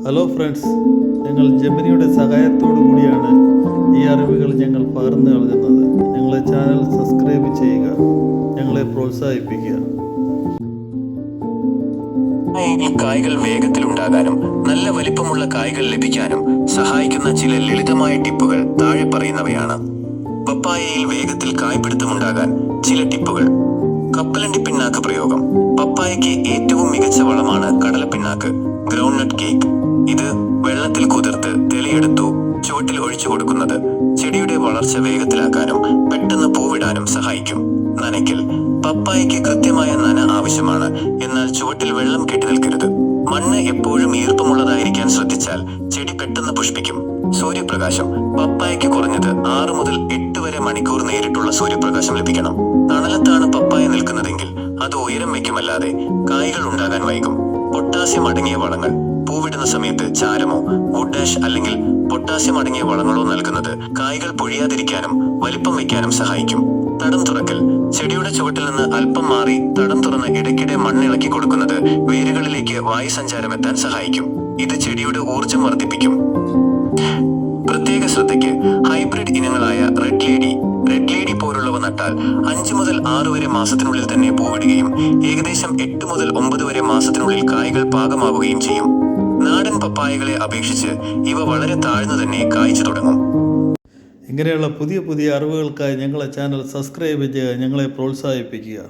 Hello friends, ഞങ്ങൾ ജെമിനിയുടെ സഹായത്തോടു കൂടിയാണ് ഈ അറിവുകൾ ഞങ്ങൾ പകർന്നു നൽകുന്നത്. ഞങ്ങളെ ചാനൽ സബ്സ്ക്രൈബ് ചെയ്യുക, ഞങ്ങളെ പ്രോത്സാഹിപ്പിക്കുക. കായ്കൾ വേഗത്തിലുണ്ടാകാനും നല്ല വലിപ്പമുള്ള കായ്കൾ ലഭിക്കാനും സഹായിക്കുന്ന ചില ലളിതമായ ടിപ്പുകൾ താഴെ പറയുന്നവയാണ്. പപ്പായയിൽ വേഗത്തിൽ കായ്പിടുത്തമുണ്ടാകാൻ ചില ടിപ്പുകൾ. കപ്പലണ്ടി പിണ്ണാക്ക് പ്രയോഗം. പപ്പായയ്ക്ക് ഏറ്റവും മികച്ച വളമാണ് കടലപ്പിണ്ണാക്ക്, ഗ്രൗണ്ട്നട്ട് കേക്ക്. ഇത് വെള്ളത്തിൽ കുതിർത്ത് തെളിയെടുത്തു ചുവട്ടിൽ ഒഴിച്ചു കൊടുക്കുന്നത് ചെടിയുടെ വളർച്ച വേഗത്തിലാക്കാനും പെട്ടെന്ന് പൂവിടാനും സഹായിക്കും. നനയ്ക്കൽ. പപ്പായയ്ക്ക് കൃത്യമായ നന ആവശ്യമാണ്, എന്നാൽ ചുവട്ടിൽ വെള്ളം കെട്ടി നിൽക്കരുത്. മണ്ണ് എപ്പോഴും ഈർപ്പമുള്ളതായിരിക്കാൻ ശ്രദ്ധിച്ചാൽ ചെടി പെട്ടെന്ന് പുഷ്പിക്കും. സൂര്യപ്രകാശം. പപ്പായയ്ക്ക് കുറഞ്ഞത് 6 മുതൽ 8 വരെ മണിക്കൂർ നേരിട്ടുള്ള സൂര്യപ്രകാശം ലഭിക്കണം. തണലത്താണ് പപ്പായ നിൽക്കുന്നതെങ്കിൽ അത് ഉയരം വയ്ക്കുമല്ലാതെ കായ്കൾ ഉണ്ടാകാൻ വൈകും. പൊട്ടാസ്യം അടങ്ങിയ വളങ്ങൾ. പൂവിടുന്ന സമയത്ത് ചാരമോ വുഡ് ആഷ് അല്ലെങ്കിൽ പൊട്ടാസ്യം അടങ്ങിയ വളങ്ങളോ നൽകുന്നത് കായ്കൾ പൊഴിയാതിരിക്കാനും വലിപ്പം വയ്ക്കാനും സഹായിക്കും. തടം തുറക്കൽ. ചെടിയുടെ ചുവട്ടിൽ നിന്ന് അല്പം മാറി തടം തുറന്ന് ഇടയ്ക്കിടെ മണ്ണിളക്കി കൊടുക്കുന്നത് വേരുകളിലേക്ക് വായുസഞ്ചാരം എത്താൻ സഹായിക്കും. ഇത് ചെടിയുടെ ഊർജം വർദ്ധിപ്പിക്കും. പ്രത്യേക ശ്രദ്ധയ്ക്ക് ഹൈബ്രിഡ് ഇനങ്ങളായ റെഡ് ലേഡി പോലുള്ളവ നട്ടാൽ 5 മുതൽ 6 വരെ മാസത്തിനുള്ളിൽ തന്നെ പൂവിടുകയും ഏകദേശം 8 മുതൽ 9 വരെ മാസത്തിനുള്ളിൽ കായ്കൾ പാകമാവുകയും ചെയ്യും. നാടൻ പപ്പായകളെ അപേക്ഷിച്ച് ഇവ വളരെ താഴ്ന്നു തന്നെ കായ്ച്ചു തുടങ്ങും. ഇങ്ങനെയുള്ള പുതിയ അറിവുകൾക്കായി ഞങ്ങളെ ചാനൽ സബ്സ്ക്രൈബ് ചെയ്യുക, ഞങ്ങളെ പ്രോത്സാഹിപ്പിക്കുക.